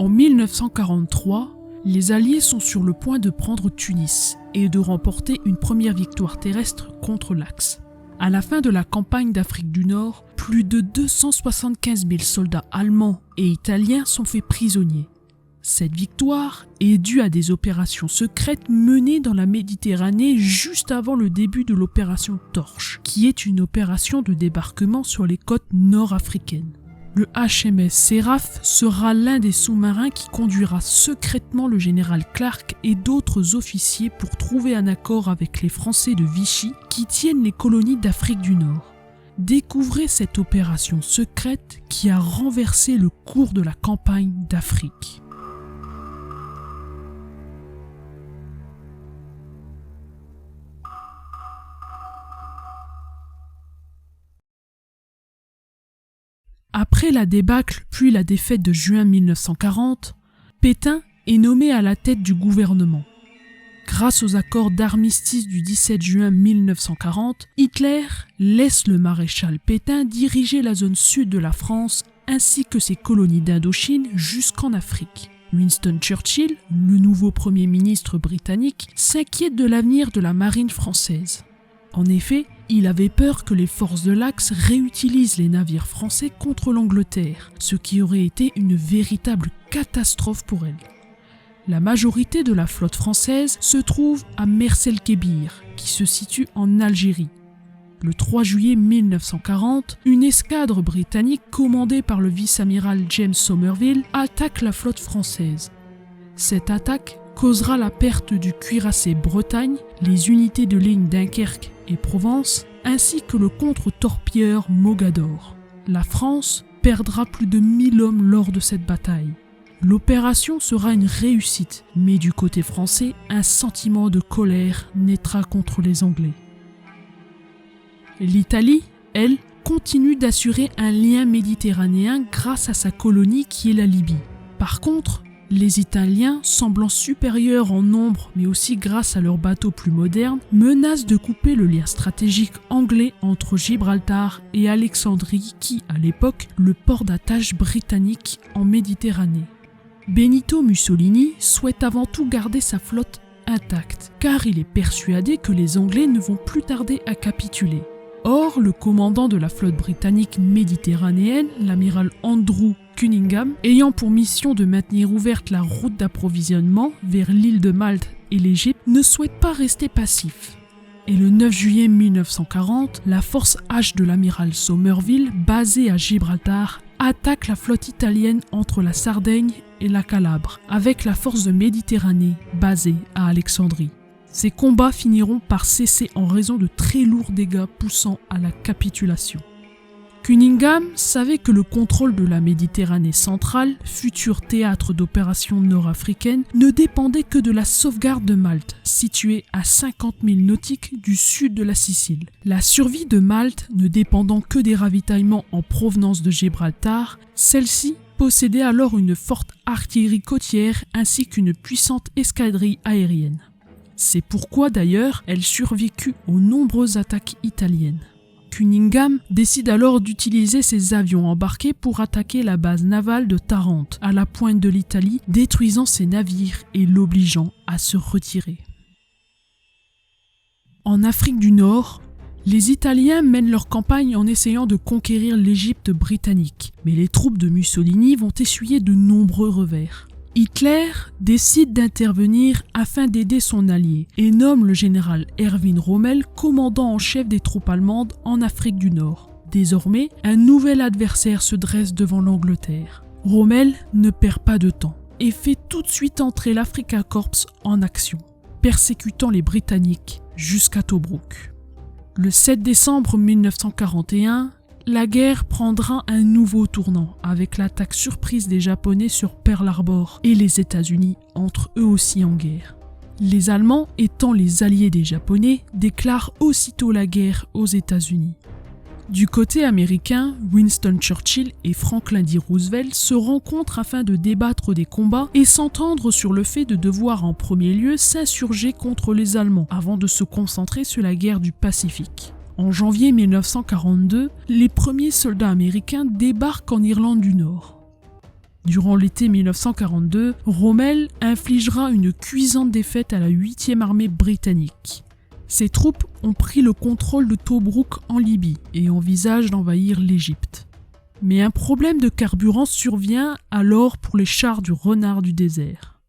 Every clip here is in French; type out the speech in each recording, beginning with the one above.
En 1943, les Alliés sont sur le point de prendre Tunis et de remporter une première victoire terrestre contre l'Axe. À la fin de la campagne d'Afrique du Nord, plus de 275 000 soldats allemands et italiens sont faits prisonniers. Cette victoire est due à des opérations secrètes menées dans la Méditerranée juste avant le début de l'opération Torche, qui est une opération de débarquement sur les côtes nord-africaines. Le HMS Seraph sera l'un des sous-marins qui conduira secrètement le général Clark et d'autres officiers pour trouver un accord avec les Français de Vichy qui tiennent les colonies d'Afrique du Nord. Découvrez cette opération secrète qui a renversé le cours de la campagne d'Afrique. Après la débâcle puis la défaite de juin 1940, Pétain est nommé à la tête du gouvernement. Grâce aux accords d'armistice du 17 juin 1940, Hitler laisse le maréchal Pétain diriger la zone sud de la France ainsi que ses colonies d'Indochine jusqu'en Afrique. Winston Churchill, le nouveau Premier ministre britannique, s'inquiète de l'avenir de la marine française. En effet, il avait peur que les forces de l'Axe réutilisent les navires français contre l'Angleterre, ce qui aurait été une véritable catastrophe pour elle. La majorité de la flotte française se trouve à Mers-el-Kébir, qui se situe en Algérie. Le 3 juillet 1940, une escadre britannique commandée par le vice-amiral James Somerville attaque la flotte française. Cette attaque causera la perte du cuirassé Bretagne, les unités de ligne Dunkerque et Provence, ainsi que le contre-torpilleur Mogador. La France perdra plus de 1000 hommes lors de cette bataille. L'opération sera une réussite, mais du côté français, un sentiment de colère naîtra contre les Anglais. L'Italie, elle, continue d'assurer un lien méditerranéen grâce à sa colonie qui est la Libye. Par contre, les Italiens, semblant supérieurs en nombre mais aussi grâce à leurs bateaux plus modernes, menacent de couper le lien stratégique anglais entre Gibraltar et Alexandrie qui, à l'époque, le port d'attache britannique en Méditerranée. Benito Mussolini souhaite avant tout garder sa flotte intacte, car il est persuadé que les Anglais ne vont plus tarder à capituler. Or, le commandant de la flotte britannique méditerranéenne, l'amiral Andrew Cunningham, ayant pour mission de maintenir ouverte la route d'approvisionnement vers l'île de Malte et l'Égypte, ne souhaite pas rester passif. Et le 9 juillet 1940, la force H de l'amiral Somerville, basée à Gibraltar, attaque la flotte italienne entre la Sardaigne et la Calabre, avec la force de Méditerranée, basée à Alexandrie. Ces combats finiront par cesser en raison de très lourds dégâts poussant à la capitulation. Cunningham savait que le contrôle de la Méditerranée centrale, futur théâtre d'opérations nord-africaines, ne dépendait que de la sauvegarde de Malte, située à 50 000 nautiques du sud de la Sicile. La survie de Malte ne dépendant que des ravitaillements en provenance de Gibraltar, celle-ci possédait alors une forte artillerie côtière ainsi qu'une puissante escadrille aérienne. C'est pourquoi d'ailleurs elle survécut aux nombreuses attaques italiennes. Cunningham décide alors d'utiliser ses avions embarqués pour attaquer la base navale de Tarente, à la pointe de l'Italie, détruisant ses navires et l'obligeant à se retirer. En Afrique du Nord, les Italiens mènent leur campagne en essayant de conquérir l'Égypte britannique, mais les troupes de Mussolini vont essuyer de nombreux revers. Hitler décide d'intervenir afin d'aider son allié et nomme le général Erwin Rommel commandant en chef des troupes allemandes en Afrique du Nord. Désormais, un nouvel adversaire se dresse devant l'Angleterre. Rommel ne perd pas de temps et fait tout de suite entrer l'Afrika Korps en action, persécutant les Britanniques jusqu'à Tobrouk. Le 7 décembre 1941, la guerre prendra un nouveau tournant avec l'attaque surprise des Japonais sur Pearl Harbor et les États-Unis entrent eux aussi en guerre. Les Allemands, étant les alliés des Japonais, déclarent aussitôt la guerre aux États-Unis. Du côté américain, Winston Churchill et Franklin D. Roosevelt se rencontrent afin de débattre des combats et s'entendre sur le fait de devoir en premier lieu s'insurger contre les Allemands avant de se concentrer sur la guerre du Pacifique. En janvier 1942, les premiers soldats américains débarquent en Irlande du Nord. Durant l'été 1942, Rommel infligera une cuisante défaite à la 8e armée britannique. Ses troupes ont pris le contrôle de Tobrouk en Libye et envisagent d'envahir l'Égypte. Mais un problème de carburant survient alors pour les chars du renard du désert.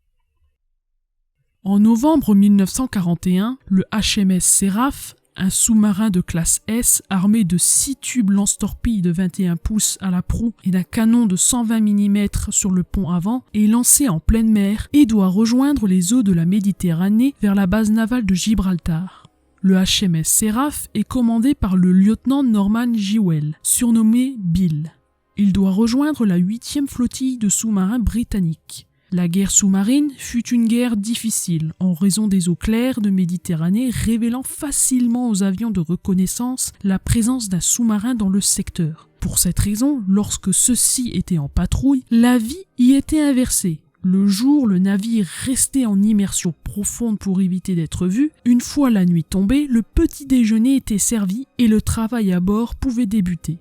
En novembre 1941, le HMS Seraph, un sous-marin de classe S armé de 6 tubes lance-torpilles de 21 pouces à la proue et d'un canon de 120 mm sur le pont avant, est lancé en pleine mer et doit rejoindre les eaux de la Méditerranée vers la base navale de Gibraltar. Le HMS Seraph est commandé par le lieutenant Norman Jewell, surnommé Bill. Il doit rejoindre la 8e flottille de sous-marins britanniques. La guerre sous-marine fut une guerre difficile en raison des eaux claires de Méditerranée révélant facilement aux avions de reconnaissance la présence d'un sous-marin dans le secteur. Pour cette raison, lorsque ceux-ci étaient en patrouille, la vie y était inversée. Le jour, le navire restait en immersion profonde pour éviter d'être vu. Une fois la nuit tombée, le petit déjeuner était servi et le travail à bord pouvait débuter.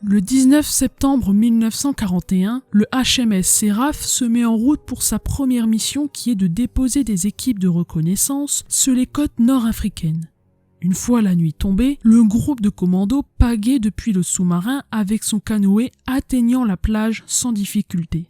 Le 19 septembre 1941, le HMS Seraph se met en route pour sa première mission qui est de déposer des équipes de reconnaissance sur les côtes nord-africaines. Une fois la nuit tombée, le groupe de commandos pagaie depuis le sous-marin avec son canoë atteignant la plage sans difficulté.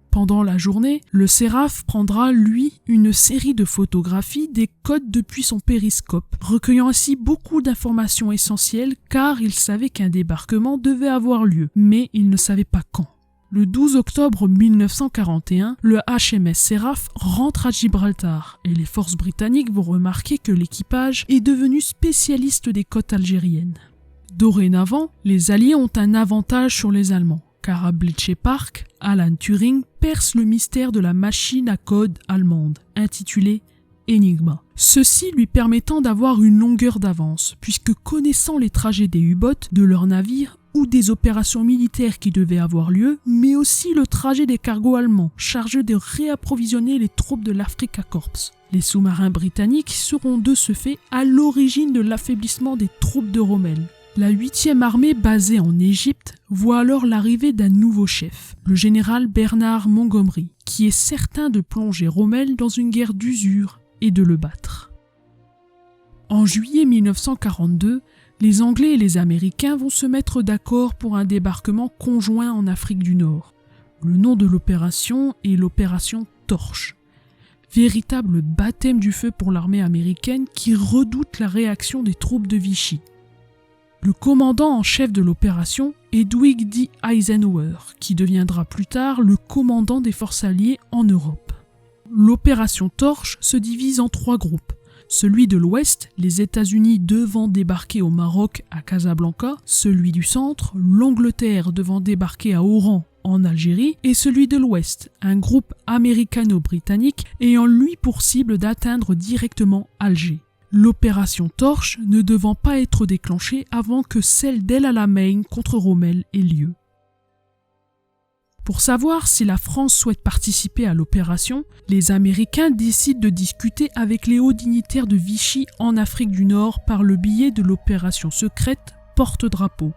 Pendant la journée, le Seraph prendra, lui, une série de photographies des côtes depuis son périscope, recueillant ainsi beaucoup d'informations essentielles car il savait qu'un débarquement devait avoir lieu, mais il ne savait pas quand. Le 12 octobre 1941, le HMS Seraph rentre à Gibraltar et les forces britanniques vont remarquer que l'équipage est devenu spécialiste des côtes algériennes. Dorénavant, les Alliés ont un avantage sur les Allemands, car à Bletchley Park, Alan Turing perce le mystère de la machine à code allemande, intitulée Enigma. Ceci lui permettant d'avoir une longueur d'avance, puisque connaissant les trajets des U-boats, de leurs navires ou des opérations militaires qui devaient avoir lieu, mais aussi le trajet des cargos allemands, chargés de réapprovisionner les troupes de l'Africa Corps. Les sous-marins britanniques seront de ce fait à l'origine de l'affaiblissement des troupes de Rommel. La 8e armée basée en Égypte voit alors l'arrivée d'un nouveau chef, le général Bernard Montgomery, qui est certain de plonger Rommel dans une guerre d'usure et de le battre. En juillet 1942, les Anglais et les Américains vont se mettre d'accord pour un débarquement conjoint en Afrique du Nord. Le nom de l'opération est l'opération Torche. Véritable baptême du feu pour l'armée américaine qui redoute la réaction des troupes de Vichy. Le commandant en chef de l'opération est Dwight D. Eisenhower, qui deviendra plus tard le commandant des forces alliées en Europe. L'opération Torche se divise en 3 groupes. Celui de l'Ouest, les États-Unis devant débarquer au Maroc à Casablanca, celui du Centre, l'Angleterre devant débarquer à Oran en Algérie, et celui de l'Ouest, un groupe américano-britannique ayant lui pour cible d'atteindre directement Alger. L'opération Torche ne devant pas être déclenchée avant que celle d'El Alamein contre Rommel ait lieu. Pour savoir si la France souhaite participer à l'opération, les Américains décident de discuter avec les hauts dignitaires de Vichy en Afrique du Nord par le biais de l'opération secrète Porte-Drapeau.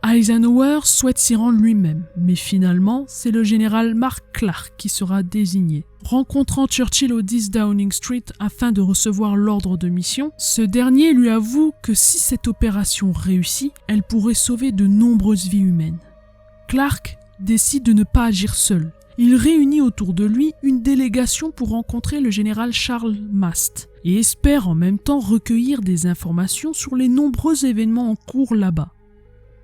Eisenhower souhaite s'y rendre lui-même, mais finalement, c'est le général Mark Clark qui sera désigné. Rencontrant Churchill au 10 Downing Street afin de recevoir l'ordre de mission, ce dernier lui avoue que si cette opération réussit, elle pourrait sauver de nombreuses vies humaines. Clark décide de ne pas agir seul. Il réunit autour de lui une délégation pour rencontrer le général Charles Mast et espère en même temps recueillir des informations sur les nombreux événements en cours là-bas.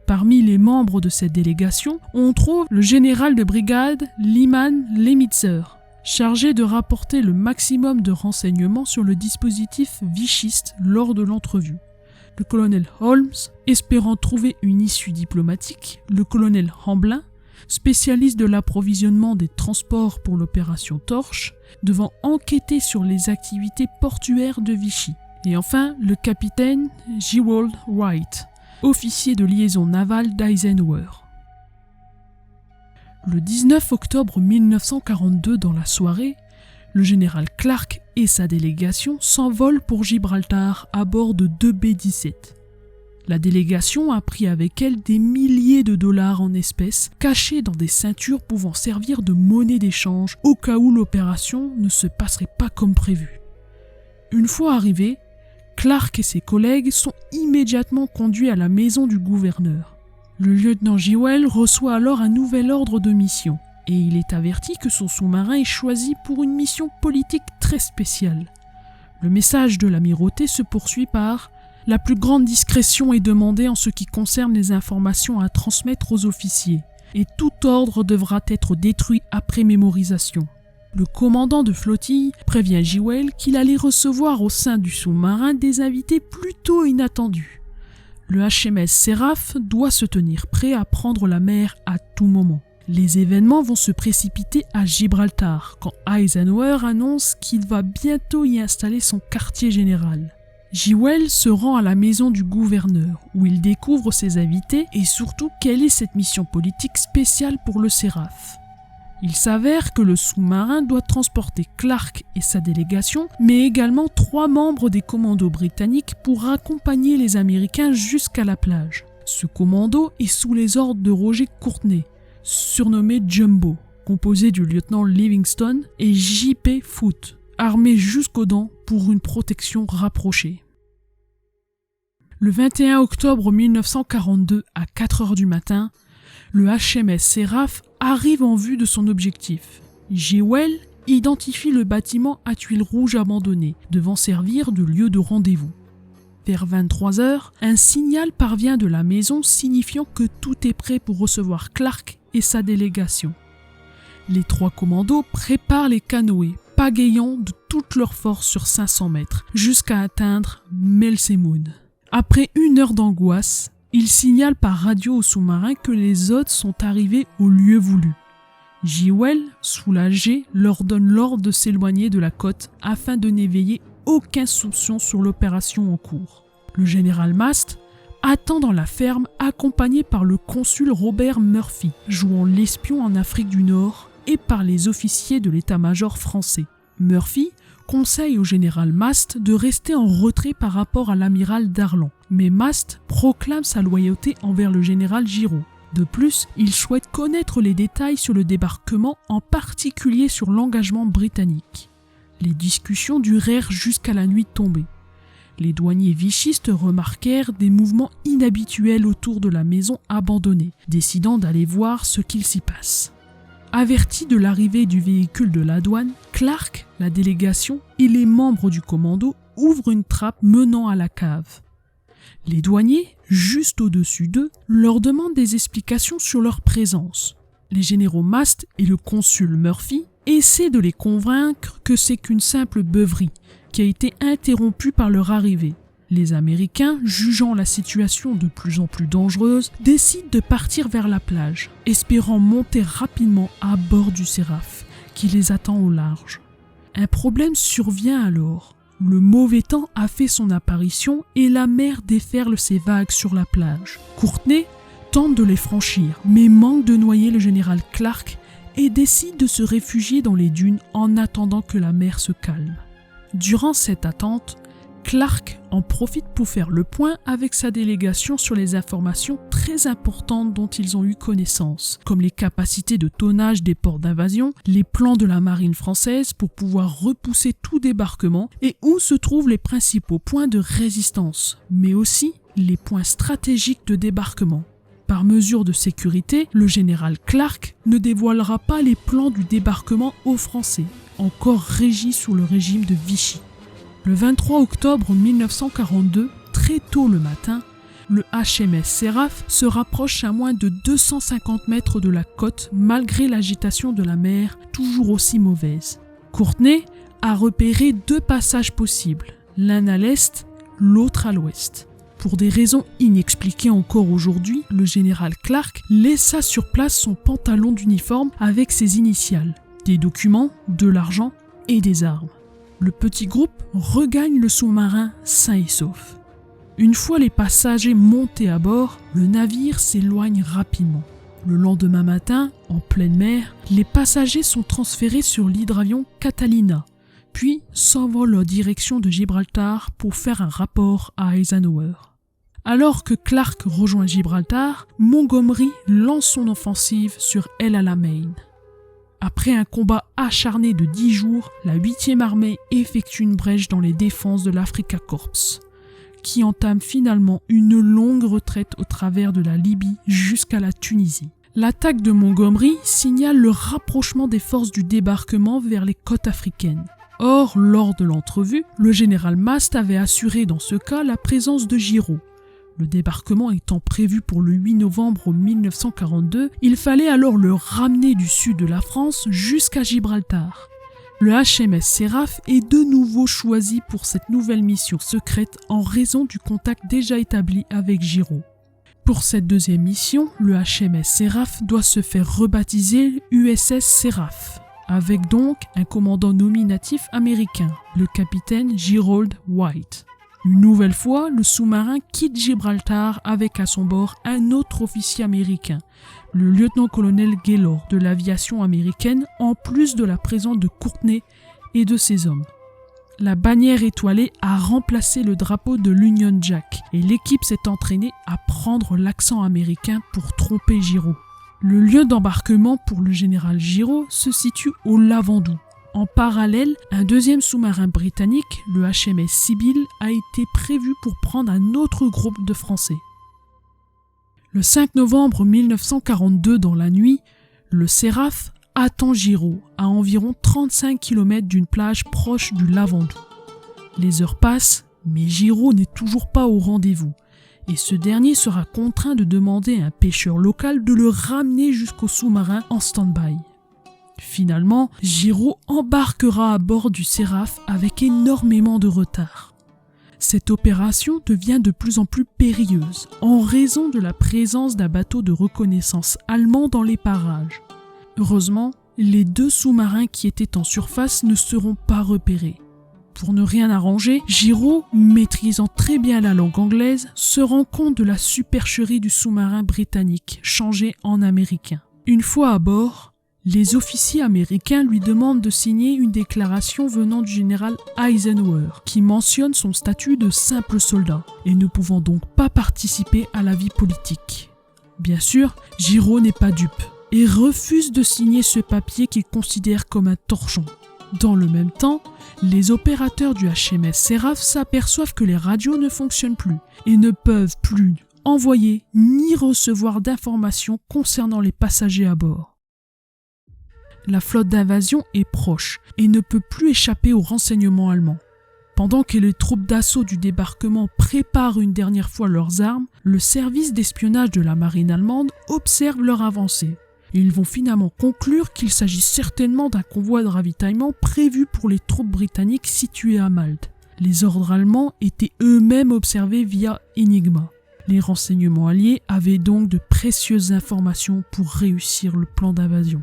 Parmi les membres de cette délégation, on trouve le général de brigade Lyman Lemitzer, chargé de rapporter le maximum de renseignements sur le dispositif vichiste lors de l'entrevue. Le colonel Holmes, espérant trouver une issue diplomatique, le colonel Hamblin, spécialiste de l'approvisionnement des transports pour l'opération Torche, devant enquêter sur les activités portuaires de Vichy. Et enfin, le capitaine Jewell Wright, officier de liaison navale d'Eisenhower. Le 19 octobre 1942 dans la soirée, le général Clark et sa délégation s'envolent pour Gibraltar à bord de 2 B-17. La délégation a pris avec elle des milliers de dollars en espèces, cachés dans des ceintures pouvant servir de monnaie d'échange au cas où l'opération ne se passerait pas comme prévu. Une fois arrivés, Clark et ses collègues sont immédiatement conduits à la maison du gouverneur. Le lieutenant Jewell reçoit alors un nouvel ordre de mission et il est averti que son sous-marin est choisi pour une mission politique très spéciale. Le message de l'amirauté se poursuit par « La plus grande discrétion est demandée en ce qui concerne les informations à transmettre aux officiers et tout ordre devra être détruit après mémorisation. » Le commandant de flottille prévient Jewell qu'il allait recevoir au sein du sous-marin des invités plutôt inattendus. Le HMS Seraph doit se tenir prêt à prendre la mer à tout moment. Les événements vont se précipiter à Gibraltar quand Eisenhower annonce qu'il va bientôt y installer son quartier général. Jewell se rend à la maison du gouverneur où il découvre ses invités et surtout quelle est cette mission politique spéciale pour le Seraph. Il s'avère que le sous-marin doit transporter Clark et sa délégation, mais également 3 membres des commandos britanniques pour accompagner les Américains jusqu'à la plage. Ce commando est sous les ordres de Roger Courtney, surnommé Jumbo, composé du lieutenant Livingston et J.P. Foote, armés jusqu'aux dents pour une protection rapprochée. Le 21 octobre 1942, à 4 heures du matin, le HMS Seraph arrive en vue de son objectif. Jewell identifie le bâtiment à tuiles rouges abandonné, devant servir de lieu de rendez-vous. Vers 23 heures, un signal parvient de la maison signifiant que tout est prêt pour recevoir Clark et sa délégation. Les 3 commandos préparent les canoës, pagayant de toute leur force sur 500 mètres, jusqu'à atteindre Melsemoon. Après 1 heure d'angoisse, ils signalent par radio au sous-marin que les hôtes sont arrivés au lieu voulu. Jewell, soulagé, leur donne l'ordre de s'éloigner de la côte afin de n'éveiller aucun soupçon sur l'opération en cours. Le général Mast attend dans la ferme accompagné par le consul Robert Murphy, jouant l'espion en Afrique du Nord, et par les officiers de l'état-major français. Murphy conseille au général Mast de rester en retrait par rapport à l'amiral Darlan, mais Mast proclame sa loyauté envers le général Giraud. De plus, il souhaite connaître les détails sur le débarquement, en particulier sur l'engagement britannique. Les discussions durèrent jusqu'à la nuit tombée. Les douaniers vichistes remarquèrent des mouvements inhabituels autour de la maison abandonnée, décidant d'aller voir ce qu'il s'y passe. Avertis de l'arrivée du véhicule de la douane, Clark, la délégation et les membres du commando ouvrent une trappe menant à la cave. Les douaniers, juste au-dessus d'eux, leur demandent des explications sur leur présence. Les généraux Mast et le consul Murphy essaient de les convaincre que c'est qu'une simple beuverie, qui a été interrompue par leur arrivée. Les Américains, jugeant la situation de plus en plus dangereuse, décident de partir vers la plage, espérant monter rapidement à bord du Seraph, qui les attend au large. Un problème survient alors. Le mauvais temps a fait son apparition et la mer déferle ses vagues sur la plage. Courtney tente de les franchir, mais manque de noyer le général Clark et décide de se réfugier dans les dunes en attendant que la mer se calme. Durant cette attente, Clark en profite pour faire le point avec sa délégation sur les informations très importantes dont ils ont eu connaissance, comme les capacités de tonnage des ports d'invasion, les plans de la marine française pour pouvoir repousser tout débarquement et où se trouvent les principaux points de résistance, mais aussi les points stratégiques de débarquement. Par mesure de sécurité, le général Clark ne dévoilera pas les plans du débarquement aux Français, encore régis sous le régime de Vichy. Le 23 octobre 1942, très tôt le matin, le HMS Seraph se rapproche à moins de 250 mètres de la côte malgré l'agitation de la mer toujours aussi mauvaise. Courtney a repéré 2 passages possibles, l'un à l'est, l'autre à l'ouest. Pour des raisons inexpliquées encore aujourd'hui, le général Clark laissa sur place son pantalon d'uniforme avec ses initiales, des documents, de l'argent et des armes. Le petit groupe regagne le sous-marin sain et sauf. Une fois les passagers montés à bord, le navire s'éloigne rapidement. Le lendemain matin, en pleine mer, les passagers sont transférés sur l'hydravion Catalina, puis s'envolent en direction de Gibraltar pour faire un rapport à Eisenhower. Alors que Clark rejoint Gibraltar, Montgomery lance son offensive sur El Alamein. Après un combat acharné de 10 jours, la 8e armée effectue une brèche dans les défenses de l'Africa Corps, qui entame finalement une longue retraite au travers de la Libye jusqu'à la Tunisie. L'attaque de Montgomery signale le rapprochement des forces du débarquement vers les côtes africaines. Or, lors de l'entrevue, le général Mast avait assuré dans ce cas la présence de Giraud. Le débarquement étant prévu pour le 8 novembre 1942, il fallait alors le ramener du sud de la France jusqu'à Gibraltar. Le HMS Seraph est de nouveau choisi pour cette nouvelle mission secrète en raison du contact déjà établi avec Giraud. Pour cette deuxième mission, le HMS Seraph doit se faire rebaptiser USS Seraph, avec donc un commandant nominatif américain, le capitaine Gerald White. Une nouvelle fois, le sous-marin quitte Gibraltar avec à son bord un autre officier américain, le lieutenant-colonel Gaylord de l'aviation américaine, en plus de la présence de Courtney et de ses hommes. La bannière étoilée a remplacé le drapeau de l'Union Jack et l'équipe s'est entraînée à prendre l'accent américain pour tromper Giraud. Le lieu d'embarquement pour le général Giraud se situe au Lavandou. En parallèle, un deuxième sous-marin britannique, le HMS Sibyl, a été prévu pour prendre un autre groupe de Français. Le 5 novembre 1942 dans la nuit, le Seraph attend Giraud à environ 35 km d'une plage proche du Lavandou. Les heures passent, mais Giraud n'est toujours pas au rendez-vous et ce dernier sera contraint de demander à un pêcheur local de le ramener jusqu'au sous-marin en stand-by. Finalement, Giraud embarquera à bord du Seraph avec énormément de retard. Cette opération devient de plus en plus périlleuse en raison de la présence d'un bateau de reconnaissance allemand dans les parages. Heureusement, les 2 sous-marins qui étaient en surface ne seront pas repérés. Pour ne rien arranger, Giraud, maîtrisant très bien la langue anglaise, se rend compte de la supercherie du sous-marin britannique, changé en américain. Une fois à bord, les officiers américains lui demandent de signer une déclaration venant du général Eisenhower, qui mentionne son statut de simple soldat et ne pouvant donc pas participer à la vie politique. Bien sûr, Giraud n'est pas dupe et refuse de signer ce papier qu'il considère comme un torchon. Dans le même temps, les opérateurs du HMS Seraph s'aperçoivent que les radios ne fonctionnent plus et ne peuvent plus envoyer ni recevoir d'informations concernant les passagers à bord. La flotte d'invasion est proche et ne peut plus échapper aux renseignements allemands. Pendant que les troupes d'assaut du débarquement préparent une dernière fois leurs armes, le service d'espionnage de la marine allemande observe leur avancée. Ils vont finalement conclure qu'il s'agit certainement d'un convoi de ravitaillement prévu pour les troupes britanniques situées à Malte. Les ordres allemands étaient eux-mêmes observés via Enigma. Les renseignements alliés avaient donc de précieuses informations pour réussir le plan d'invasion.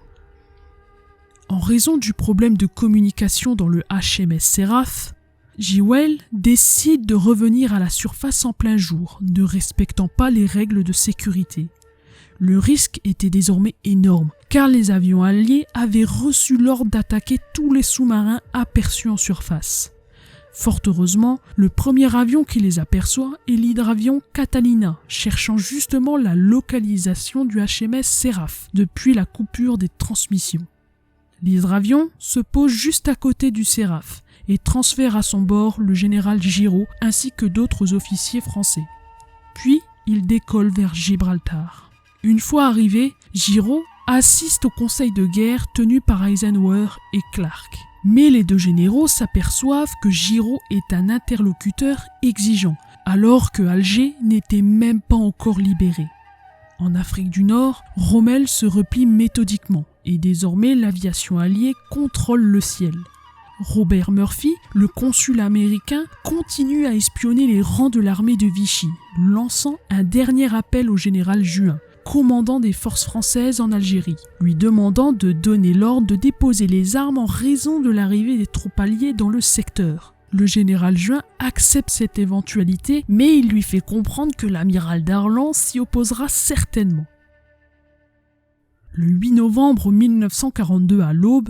En raison du problème de communication dans le HMS Seraph, Jewel décide de revenir à la surface en plein jour, ne respectant pas les règles de sécurité. Le risque était désormais énorme, car les avions alliés avaient reçu l'ordre d'attaquer tous les sous-marins aperçus en surface. Fort heureusement, le premier avion qui les aperçoit est l'hydravion Catalina, cherchant justement la localisation du HMS Seraph depuis la coupure des transmissions. L'hydravion se pose juste à côté du Seraph et transfère à son bord le général Giraud ainsi que d'autres officiers français. Puis, il décolle vers Gibraltar. Une fois arrivé, Giraud assiste au conseil de guerre tenu par Eisenhower et Clark. Mais les 2 généraux s'aperçoivent que Giraud est un interlocuteur exigeant, alors que Alger n'était même pas encore libéré. En Afrique du Nord, Rommel se replie méthodiquement et désormais l'aviation alliée contrôle le ciel. Robert Murphy, le consul américain, continue à espionner les rangs de l'armée de Vichy, lançant un dernier appel au général Juin, commandant des forces françaises en Algérie, lui demandant de donner l'ordre de déposer les armes en raison de l'arrivée des troupes alliées dans le secteur. Le général Juin accepte cette éventualité, mais il lui fait comprendre que l'amiral Darlan s'y opposera certainement. Le 8 novembre 1942 à l'aube,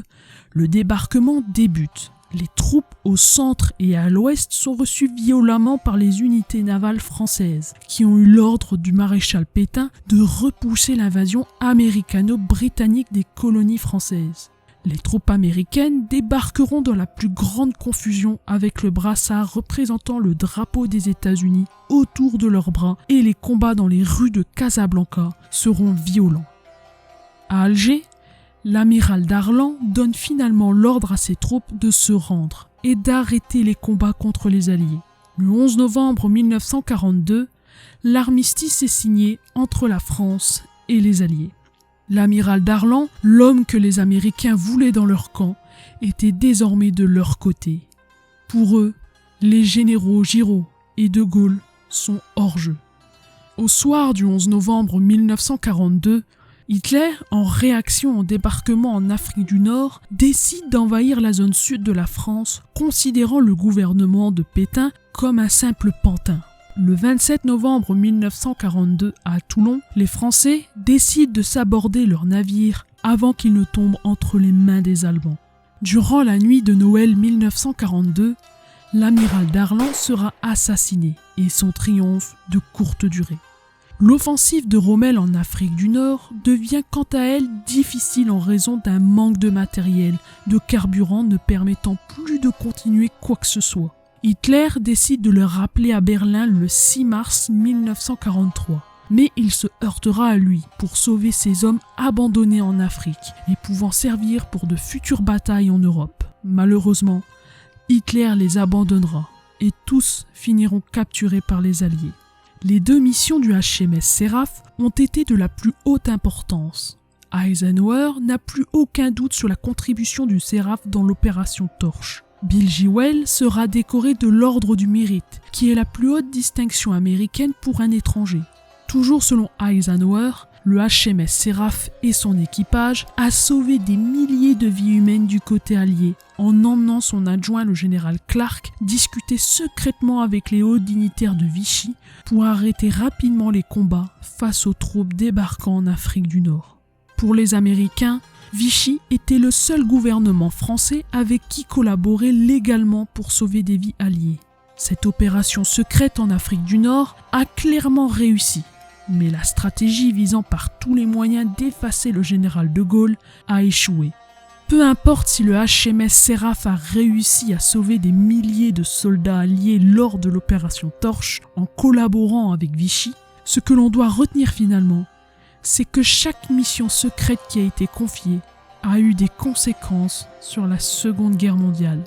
le débarquement débute. Les troupes au centre et à l'ouest sont reçues violemment par les unités navales françaises, qui ont eu l'ordre du maréchal Pétain de repousser l'invasion américano-britannique des colonies françaises. Les troupes américaines débarqueront dans la plus grande confusion avec le brassard représentant le drapeau des États-Unis autour de leurs bras et les combats dans les rues de Casablanca seront violents. À Alger, l'amiral Darlan donne finalement l'ordre à ses troupes de se rendre et d'arrêter les combats contre les Alliés. Le 11 novembre 1942, l'armistice est signé entre la France et les Alliés. L'amiral Darlan, l'homme que les Américains voulaient dans leur camp, était désormais de leur côté. Pour eux, les généraux Giraud et de Gaulle sont hors jeu. Au soir du 11 novembre 1942, Hitler, en réaction au débarquement en Afrique du Nord, décide d'envahir la zone sud de la France, considérant le gouvernement de Pétain comme un simple pantin. Le 27 novembre 1942, à Toulon, les Français décident de s'aborder leurs navires avant qu'ils ne tombent entre les mains des Allemands. Durant la nuit de Noël 1942, l'amiral Darlan sera assassiné et son triomphe de courte durée. L'offensive de Rommel en Afrique du Nord devient quant à elle difficile en raison d'un manque de matériel, de carburant ne permettant plus de continuer quoi que ce soit. Hitler décide de le rappeler à Berlin le 6 mars 1943, mais il se heurtera à lui pour sauver ses hommes abandonnés en Afrique et pouvant servir pour de futures batailles en Europe. Malheureusement, Hitler les abandonnera et tous finiront capturés par les Alliés. Les deux missions du HMS Seraph ont été de la plus haute importance. Eisenhower n'a plus aucun doute sur la contribution du Seraph dans l'opération Torche. Bill Jewell sera décoré de l'Ordre du Mérite, qui est la plus haute distinction américaine pour un étranger. Toujours selon Eisenhower, le HMS Seraph et son équipage a sauvé des milliers de vies humaines du côté allié, en emmenant son adjoint le général Clark discuter secrètement avec les hauts dignitaires de Vichy pour arrêter rapidement les combats face aux troupes débarquant en Afrique du Nord. Pour les Américains, Vichy était le seul gouvernement français avec qui collaborer légalement pour sauver des vies alliées. Cette opération secrète en Afrique du Nord a clairement réussi, mais la stratégie visant par tous les moyens d'effacer le général de Gaulle a échoué. Peu importe si le HMS Seraph a réussi à sauver des milliers de soldats alliés lors de l'opération Torche en collaborant avec Vichy, ce que l'on doit retenir finalement, c'est que chaque mission secrète qui a été confiée a eu des conséquences sur la Seconde Guerre mondiale.